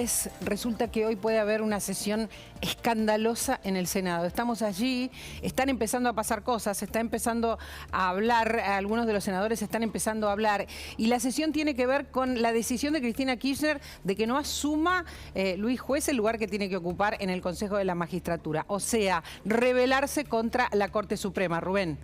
es, resulta que hoy puede haber una sesión escandalosa en el Senado. Estamos allí, están empezando a pasar cosas, está empezando a hablar, algunos de los senadores están empezando a hablar, y la sesión tiene que ver con la decisión de Cristina Kirchner de que no asuma Luis Juez el lugar que tiene que ocupar en el Consejo de la Magistratura, o sea, rebelarse contra la Corte Suprema. Rubén.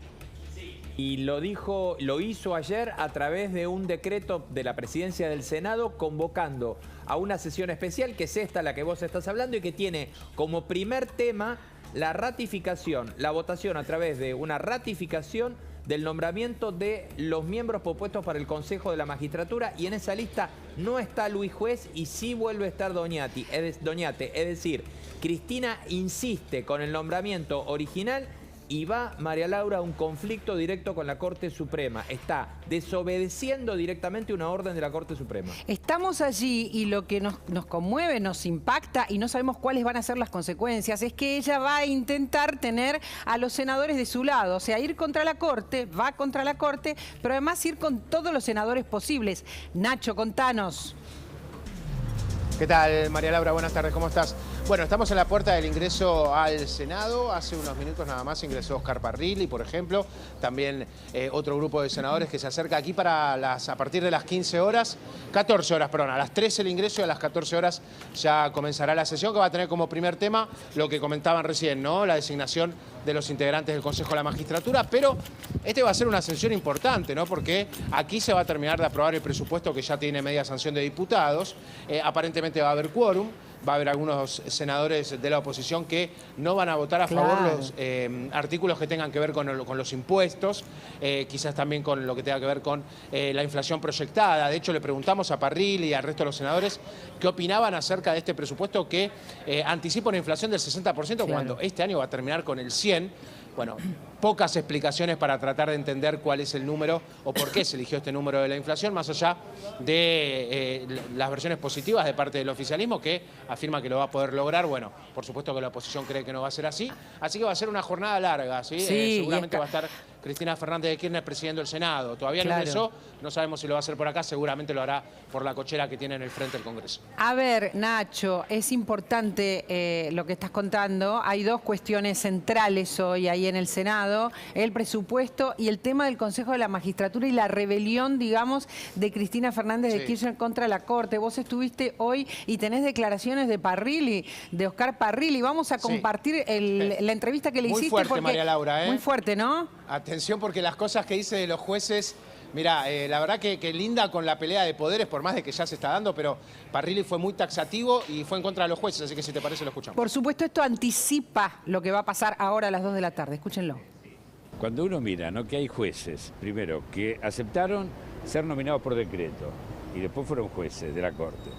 Y lo hizo ayer a través de un decreto de la presidencia del Senado convocando a una sesión especial, que es esta la que vos estás hablando y que tiene como primer tema la ratificación, la votación a través de una ratificación del nombramiento de los miembros propuestos para el Consejo de la Magistratura, y en esa lista no está Luis Juez y sí vuelve a estar Doñate. Es decir, Cristina insiste con el nombramiento original y va María Laura a un conflicto directo con la Corte Suprema. Está desobedeciendo directamente una orden de la Corte Suprema. Estamos allí y lo que nos conmueve, nos impacta y no sabemos cuáles van a ser las consecuencias, es que ella va a intentar tener a los senadores de su lado, o sea, ir contra la Corte, va contra la Corte, pero además ir con todos los senadores posibles. Nacho, contanos. ¿Qué tal, María Laura? Buenas tardes, ¿cómo estás? Bueno, estamos en la puerta del ingreso al Senado. Hace unos minutos nada más ingresó Oscar Parrilli, por ejemplo. También otro grupo de senadores que se acerca aquí a partir de las 15 horas. 14 horas, perdón. A las 13 el ingreso y a las 14 horas ya comenzará la sesión, que va a tener como primer tema lo que comentaban recién, ¿no? La designación de los integrantes del Consejo de la Magistratura. Pero este va a ser una sesión importante, ¿no? Porque aquí se va a terminar de aprobar el presupuesto que ya tiene media sanción de diputados. Aparentemente va a haber quórum. Va a haber algunos senadores de la oposición que no van a votar a favor los artículos que tengan que ver con los impuestos, quizás también con lo que tenga que ver con la inflación proyectada. De hecho, le preguntamos a Parrilli y al resto de los senadores qué opinaban acerca de este presupuesto que anticipa una inflación del 60% cuando este año va a terminar con el 100%. Bueno, pocas explicaciones para tratar de entender cuál es el número o por qué se eligió este número de la inflación, más allá de las versiones positivas de parte del oficialismo, que afirma que lo va a poder lograr. Bueno, por supuesto que la oposición cree que no va a ser así. Así que va a ser una jornada larga, ¿sí? Seguramente va a estar Cristina Fernández de Kirchner presidiendo el Senado. Todavía no ingresó, no sabemos si lo va a hacer por acá, seguramente lo hará por la cochera que tiene en el frente del Congreso. A ver, Nacho, es importante lo que estás contando. Hay dos cuestiones centrales hoy ahí en el Senado: el presupuesto y el tema del Consejo de la Magistratura y la rebelión, digamos, de Cristina Fernández de Kirchner contra la Corte. Vos estuviste hoy y tenés declaraciones de Parrilli, de Oscar Parrilli. Vamos a compartir la entrevista que le hiciste. Muy fuerte, María Laura, ¿eh? Muy fuerte, ¿no? Atención, porque las cosas que dice de los jueces, mira, la verdad que linda con la pelea de poderes, por más de que ya se está dando, pero Parrilli fue muy taxativo y fue en contra de los jueces, así que si te parece lo escuchamos. Por supuesto, esto anticipa lo que va a pasar ahora a las 2 de la tarde. Escúchenlo. Cuando uno mira, ¿no?, que hay jueces, primero, que aceptaron ser nominados por decreto y después fueron jueces de la Corte.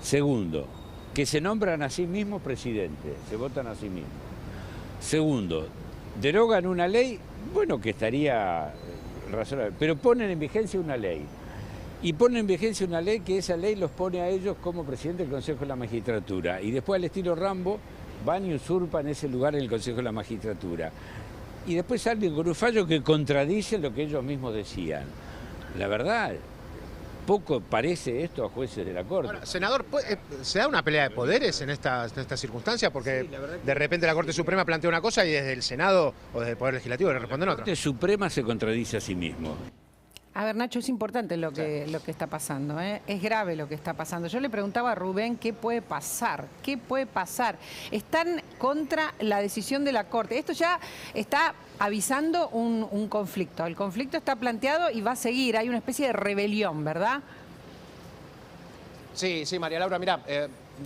Segundo, que se nombran a sí mismos presidentes, se votan a sí mismos. Segundo, derogan una ley, bueno, que estaría razonable, pero ponen en vigencia una ley. Y ponen en vigencia una ley que esa ley los pone a ellos como presidente del Consejo de la Magistratura. Y después, al estilo Rambo, van y usurpan ese lugar en el Consejo de la Magistratura. Y después salen con un fallo que contradice lo que ellos mismos decían. La verdad, poco parece esto a jueces de la Corte. Ahora, senador, ¿se da una pelea de poderes en esta circunstancia? Porque sí, de repente la Corte Suprema plantea una cosa y desde el Senado o desde el Poder Legislativo le responden otra. La Corte Suprema se contradice a sí mismo. A ver, Nacho, es importante lo que está pasando, ¿eh? Es grave lo que está pasando. Yo le preguntaba a Rubén qué puede pasar. ¿Qué puede pasar? Están contra la decisión de la Corte. Esto ya está avisando un conflicto. El conflicto está planteado y va a seguir. Hay una especie de rebelión, ¿verdad? Sí, María Laura, mira,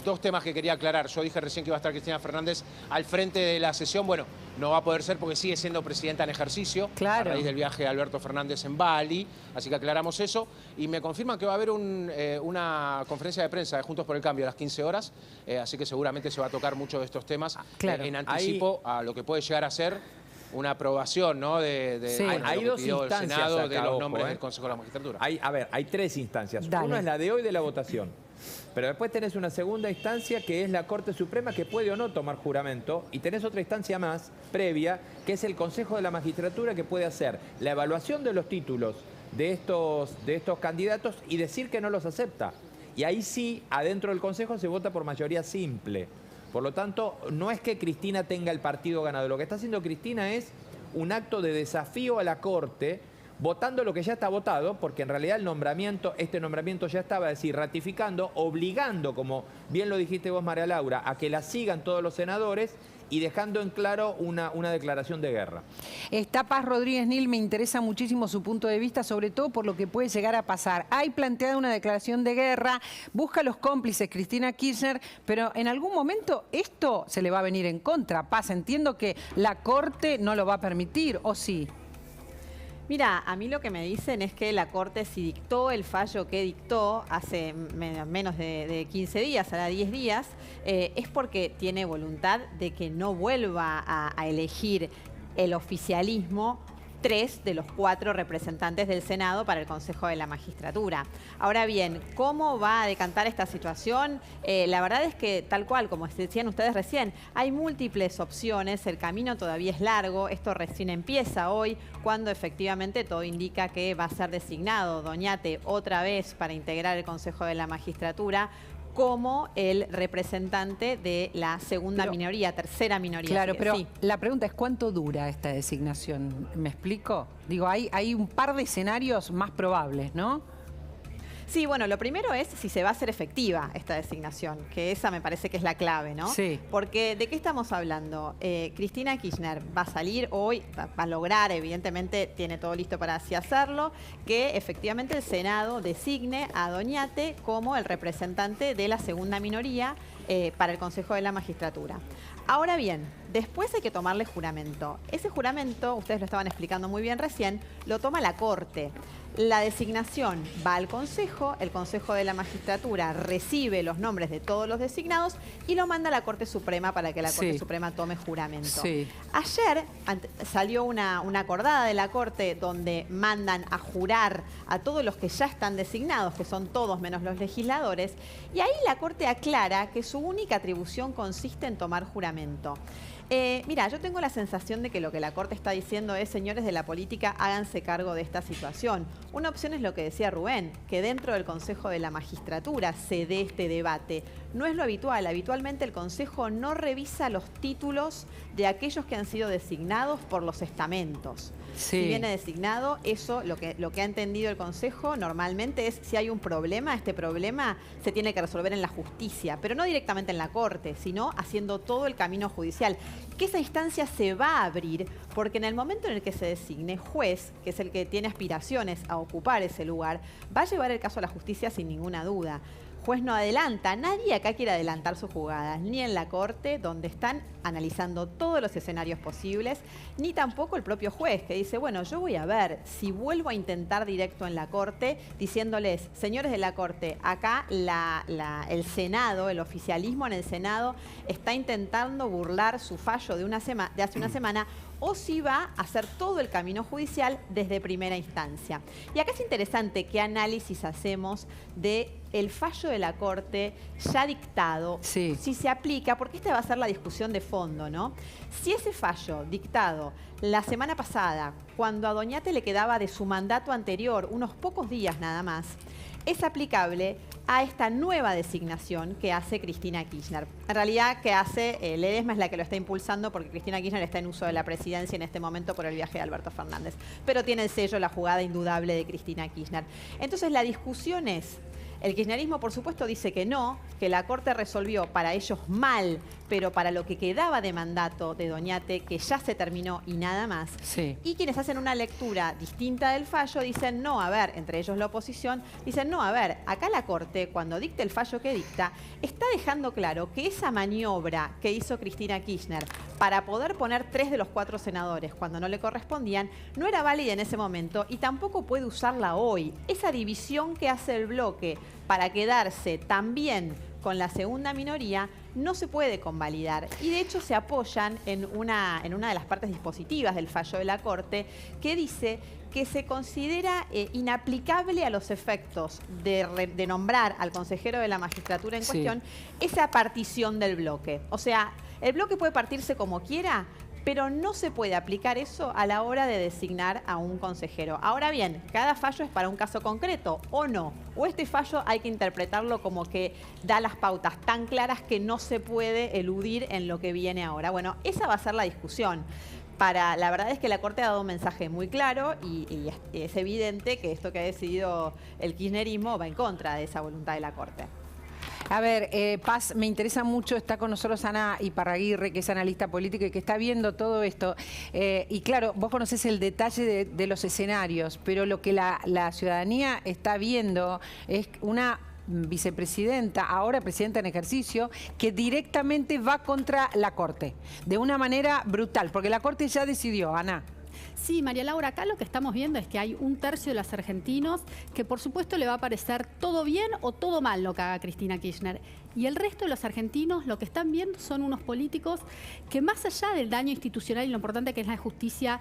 dos temas que quería aclarar. Yo dije recién que iba a estar Cristina Fernández al frente de la sesión. Bueno, no va a poder ser porque sigue siendo presidenta en ejercicio, claro, a raíz del viaje de Alberto Fernández en Bali, así que aclaramos eso. Y me confirman que va a haber una conferencia de prensa de Juntos por el Cambio a las 15 horas, así que seguramente se va a tocar mucho de estos temas en anticipo a lo que puede llegar a ser una aprobación, ¿no? Hay dos instancias Senado, acá, de los nombres del Consejo de la Magistratura. Hay tres instancias. Dale. Una es la de hoy de la votación. Pero después tenés una segunda instancia que es la Corte Suprema, que puede o no tomar juramento, y tenés otra instancia más, previa, que es el Consejo de la Magistratura, que puede hacer la evaluación de los títulos de estos candidatos y decir que no los acepta. Y ahí sí, adentro del Consejo se vota por mayoría simple. Por lo tanto, no es que Cristina tenga el partido ganado. Lo que está haciendo Cristina es un acto de desafío a la Corte, votando lo que ya está votado, porque en realidad este nombramiento ya estaba, es decir, ratificando, obligando, como bien lo dijiste vos, María Laura, a que la sigan todos los senadores y dejando en claro una declaración de guerra. Está Paz Rodríguez Nil, me interesa muchísimo su punto de vista, sobre todo por lo que puede llegar a pasar. Hay planteada una declaración de guerra, busca los cómplices Cristina Kirchner, pero en algún momento esto se le va a venir en contra. Paz, entiendo que la Corte no lo va a permitir, ¿o sí? Mira, a mí lo que me dicen es que la Corte, si dictó el fallo que dictó hace menos de 15 días, ahora 10 días, es porque tiene voluntad de que no vuelva a elegir el oficialismo 3 de los 4 representantes del Senado para el Consejo de la Magistratura. Ahora bien, ¿cómo va a decantar esta situación? La verdad es que, tal cual, como decían ustedes recién, hay múltiples opciones, el camino todavía es largo, esto recién empieza hoy, cuando efectivamente todo indica que va a ser designado Doñate otra vez para integrar el Consejo de la Magistratura como el representante de la segunda minoría, tercera minoría. Claro, pero sí. La pregunta es ¿cuánto dura esta designación? ¿Me explico? Digo, hay un par de escenarios más probables, ¿no? Sí, bueno, lo primero es si se va a hacer efectiva esta designación, que esa me parece que es la clave, ¿no? Sí. Porque, ¿de qué estamos hablando? Cristina Kirchner va a salir hoy, va a lograr, evidentemente tiene todo listo para así hacerlo, que efectivamente el Senado designe a Doñate como el representante de la segunda minoría para el Consejo de la Magistratura. Ahora bien, después hay que tomarle juramento. Ese juramento, ustedes lo estaban explicando muy bien recién, lo toma la Corte. La designación va al Consejo, el Consejo de la Magistratura recibe los nombres de todos los designados y lo manda a la Corte Suprema para que la Corte Suprema tome juramento. Sí. Ayer salió una acordada de la Corte donde mandan a jurar a todos los que ya están designados, que son todos menos los legisladores, y ahí la Corte aclara que su única atribución consiste en tomar juramento. Mira, yo tengo la sensación de que lo que la Corte está diciendo es, señores de la política, háganse cargo de esta situación. Una opción es lo que decía Rubén, que dentro del Consejo de la Magistratura se dé este debate. No es lo habitual. Habitualmente el Consejo no revisa los títulos de aquellos que han sido designados por los estamentos. Sí. Si viene designado, eso lo que ha entendido el Consejo normalmente es si hay un problema, este problema se tiene que resolver en la justicia, pero no directamente en la Corte, sino haciendo todo el camino judicial. Que esa instancia se va a abrir porque en el momento en el que se designe juez, que es el que tiene aspiraciones a ocupar ese lugar, va a llevar el caso a la justicia sin ninguna duda. Juez no adelanta, nadie acá quiere adelantar sus jugadas, ni en la Corte, donde están analizando todos los escenarios posibles, ni tampoco el propio juez, que dice, bueno, yo voy a ver si vuelvo a intentar directo en la Corte, diciéndoles, señores de la Corte, acá el Senado, el oficialismo en el Senado, está intentando burlar su fallo de hace una semana, o si va a hacer todo el camino judicial desde primera instancia. Y acá es interesante qué análisis hacemos del fallo de la Corte ya dictado, si se aplica, porque esta va a ser la discusión de fondo, ¿no? Si ese fallo dictado la semana pasada, cuando a Doñate le quedaba de su mandato anterior unos pocos días nada más, es aplicable a esta nueva designación que hace Cristina Kirchner. En realidad, que hace Ledesma es la que lo está impulsando porque Cristina Kirchner está en uso de la presidencia en este momento por el viaje de Alberto Fernández. Pero tiene el sello, la jugada indudable de Cristina Kirchner. Entonces, la discusión es, el kirchnerismo, por supuesto, dice que no, que la Corte resolvió para ellos mal, pero para lo que quedaba de mandato de Doñate, que ya se terminó y nada más. Sí. Y quienes hacen una lectura distinta del fallo dicen, no, a ver, entre ellos la oposición, dicen, no, a ver, acá la Corte, cuando dicta el fallo que dicta, está dejando claro que esa maniobra que hizo Cristina Kirchner para poder poner 3 de los 4 senadores cuando no le correspondían, no era válida en ese momento y tampoco puede usarla hoy. Esa división que hace el bloque para quedarse también con la segunda minoría no se puede convalidar. Y de hecho se apoyan en una de las partes dispositivas del fallo de la Corte que dice que se considera inaplicable a los efectos de nombrar al consejero de la magistratura en cuestión esa partición del bloque. O sea, el bloque puede partirse como quiera, pero no se puede aplicar eso a la hora de designar a un consejero. Ahora bien, cada fallo es para un caso concreto, ¿o no? O este fallo hay que interpretarlo como que da las pautas tan claras que no se puede eludir en lo que viene ahora. Bueno, esa va a ser la discusión. La verdad es que la Corte ha dado un mensaje muy claro y es evidente que esto que ha decidido el kirchnerismo va en contra de esa voluntad de la Corte. A ver, Paz, me interesa mucho, está con nosotros Ana Iparraguirre, que es analista política y que está viendo todo esto. Y claro, vos conocés el detalle de los escenarios, pero lo que la ciudadanía está viendo es una vicepresidenta, ahora presidenta en ejercicio, que directamente va contra la Corte, de una manera brutal, porque la Corte ya decidió, Ana. Sí, María Laura, acá lo que estamos viendo es que hay un tercio de los argentinos que por supuesto le va a parecer todo bien o todo mal lo que haga Cristina Kirchner. Y el resto de los argentinos lo que están viendo son unos políticos que más allá del daño institucional y lo importante que es la justicia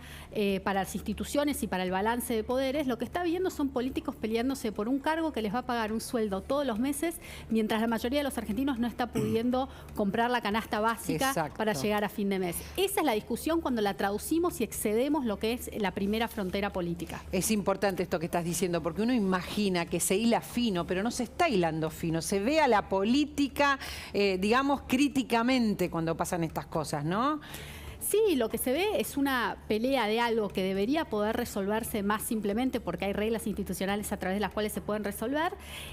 para las instituciones y para el balance de poderes, lo que está viendo son políticos peleándose por un cargo que les va a pagar un sueldo todos los meses, mientras la mayoría de los argentinos no está pudiendo comprar la canasta básica para llegar a fin de mes. Esa es la discusión cuando la traducimos y excedemos lo que es la primera frontera política. Es importante esto que estás diciendo, porque uno imagina que se hila fino, pero no se está hilando fino, se ve a la política, digamos, críticamente cuando pasan estas cosas, ¿no? Sí, lo que se ve es una pelea de algo que debería poder resolverse más simplemente porque hay reglas institucionales a través de las cuales se pueden resolver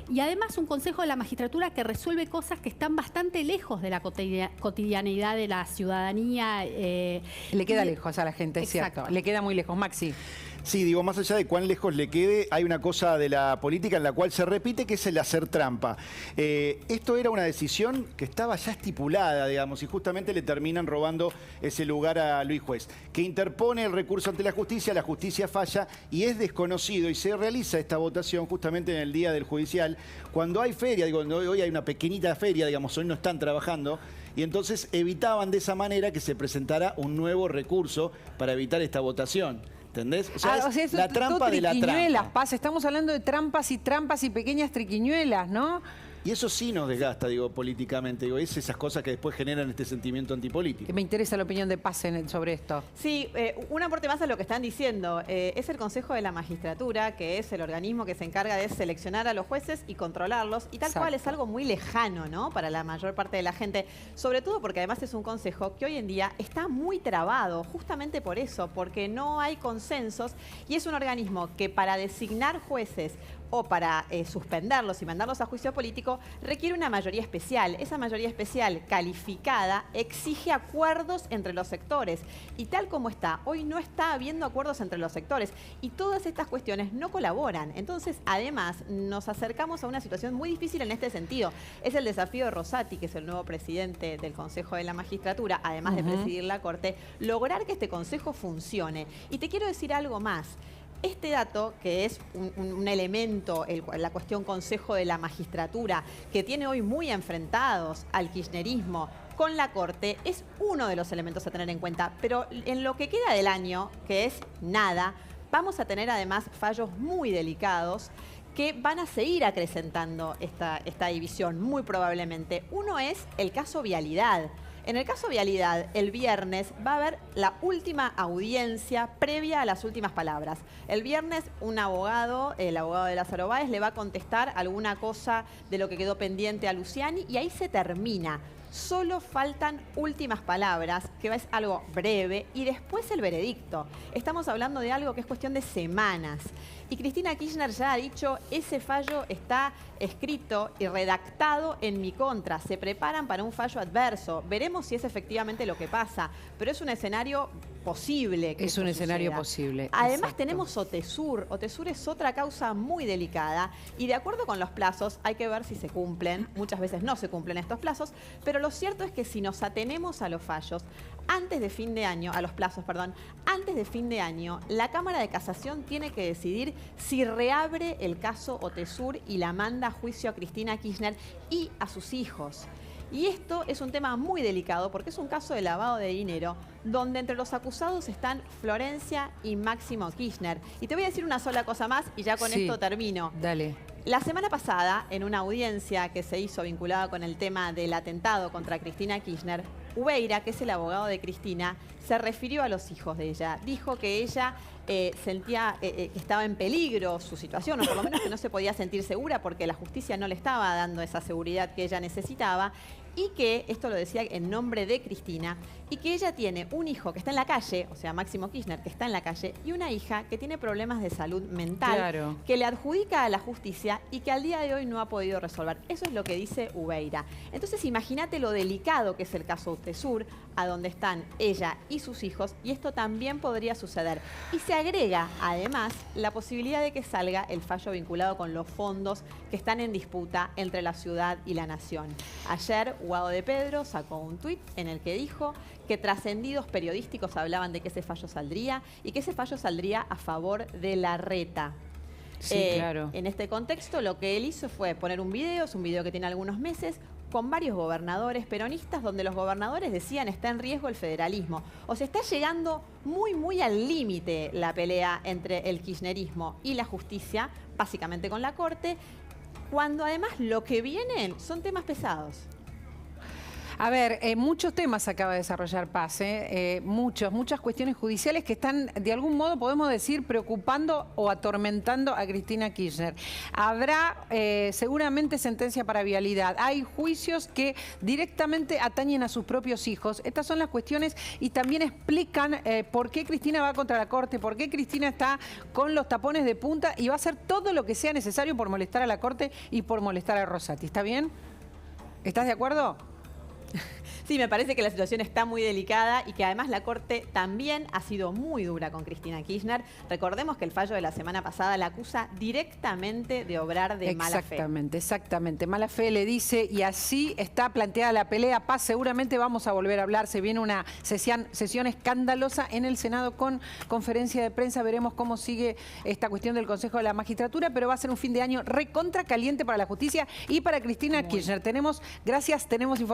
y además un Consejo de la Magistratura que resuelve cosas que están bastante lejos de la cotidianeidad de la ciudadanía. Le queda lejos a la gente, es cierto. Le queda muy lejos. Maxi. Sí, digo, más allá de cuán lejos le quede, hay una cosa de la política en la cual se repite, que es el hacer trampa. Esto era una decisión que estaba ya estipulada, digamos, y justamente le terminan robando ese lugar a Luis Juez, que interpone el recurso ante la justicia falla y es desconocido y se realiza esta votación justamente en el día del judicial, cuando hay feria, digo, hoy hay una pequeñita feria, digamos, hoy no están trabajando, y entonces evitaban de esa manera que se presentara un nuevo recurso para evitar esta votación. ¿Entendés? O sea, es la trampa de la trampa. Paz, estamos hablando de trampas y pequeñas triquiñuelas, ¿no? Y eso sí nos desgasta, digo, políticamente. Digo, es esas cosas que después generan este sentimiento antipolítico. Me interesa la opinión de Paz sobre esto. Sí, un aporte más a lo que están diciendo. Es el Consejo de la Magistratura, que es el organismo que se encarga de seleccionar a los jueces y controlarlos. Y tal cual es algo muy lejano, ¿no? Para la mayor parte de la gente. Sobre todo porque además es un consejo que hoy en día está muy trabado, justamente por eso, porque no hay consensos. Y es un organismo que para designar jueces o para suspenderlos y mandarlos a juicio político, requiere una mayoría especial. Esa mayoría especial calificada exige acuerdos entre los sectores. Y tal como está, hoy no está habiendo acuerdos entre los sectores. Y todas estas cuestiones no colaboran. Entonces, además, nos acercamos a una situación muy difícil en este sentido. Es el desafío de Rosati, que es el nuevo presidente del Consejo de la Magistratura, además de presidir la Corte, lograr que este Consejo funcione. Y te quiero decir algo más. Este dato, que es un elemento, la cuestión Consejo de la Magistratura, que tiene hoy muy enfrentados al kirchnerismo con la Corte, es uno de los elementos a tener en cuenta. Pero en lo que queda del año, que es nada, vamos a tener además fallos muy delicados que van a seguir acrecentando esta división, muy probablemente. Uno es el caso Vialidad. En el caso Vialidad, el viernes va a haber la última audiencia previa a las últimas palabras. El viernes un abogado, el abogado de Lázaro Báez, le va a contestar alguna cosa de lo que quedó pendiente a Luciani y ahí se termina. Solo faltan últimas palabras, que es algo breve, y después el veredicto. Estamos hablando de algo que es cuestión de semanas. Y Cristina Kirchner ya ha dicho, ese fallo está escrito y redactado en mi contra. Se preparan para un fallo adverso. Veremos si es efectivamente lo que pasa. Pero es un escenario posible. Es un escenario posible. Además tenemos OTESUR. OTESUR es otra causa muy delicada. Y de acuerdo con los plazos, hay que ver si se cumplen. Muchas veces no se cumplen estos plazos. Pero lo cierto es que si nos atenemos a los fallos, antes de fin de año, a los plazos, perdón, antes de fin de año, la Cámara de Casación tiene que decidir si reabre el caso OTESUR y la manda a juicio a Cristina Kirchner y a sus hijos. Y esto es un tema muy delicado porque es un caso de lavado de dinero donde entre los acusados están Florencia y Máximo Kirchner. Y te voy a decir una sola cosa más y ya con esto termino. Dale. La semana pasada, en una audiencia que se hizo vinculada con el tema del atentado contra Cristina Kirchner, Ubeira, que es el abogado de Cristina, se refirió a los hijos de ella. Dijo que ella sentía que estaba en peligro su situación, o por lo menos que no se podía sentir segura porque la justicia no le estaba dando esa seguridad que ella necesitaba, y que, esto lo decía en nombre de Cristina, y que ella tiene un hijo que está en la calle, o sea, Máximo Kirchner, que está en la calle, y una hija que tiene problemas de salud mental, Claro. que le adjudica a la justicia y que al día de hoy no ha podido resolver. Eso es lo que dice Ubeira. Entonces, imagínate lo delicado que es el caso UTESUR, a donde están ella y sus hijos, y esto también podría suceder. Y se agrega, además, la posibilidad de que salga el fallo vinculado con los fondos que están en disputa entre la ciudad y la nación. Ayer, Guado de Pedro sacó un tuit en el que dijo que trascendidos periodísticos hablaban de que ese fallo saldría y que ese fallo saldría a favor de Larreta. Sí, claro. En este contexto, lo que él hizo fue poner un video, es un video que tiene algunos meses, con varios gobernadores peronistas, donde los gobernadores decían está en riesgo el federalismo. O sea, está llegando muy al límite la pelea entre el kirchnerismo y la justicia, básicamente con la Corte, cuando además lo que vienen son temas pesados. A ver, muchos temas acaba de desarrollar Paz, muchas cuestiones judiciales que están, de algún modo, podemos decir, preocupando o atormentando a Cristina Kirchner. Habrá seguramente sentencia para vialidad. Hay juicios que directamente atañen a sus propios hijos. Estas son las cuestiones y también explican por qué Cristina va contra la Corte, por qué Cristina está con los tapones de punta y va a hacer todo lo que sea necesario por molestar a la Corte y por molestar a Rosati. ¿Está bien? ¿Estás de acuerdo? Sí, me parece que la situación está muy delicada y que además la Corte también ha sido muy dura con Cristina Kirchner. Recordemos que el fallo de la semana pasada la acusa directamente de obrar de mala fe. Exactamente. Mala fe le dice, y así está planteada la pelea. Paz, seguramente vamos a volver a hablar. Se viene una sesión escandalosa en el Senado con conferencia de prensa. Veremos cómo sigue esta cuestión del Consejo de la Magistratura, pero va a ser un fin de año recontra caliente para la justicia y para Cristina Kirchner. Tenemos información.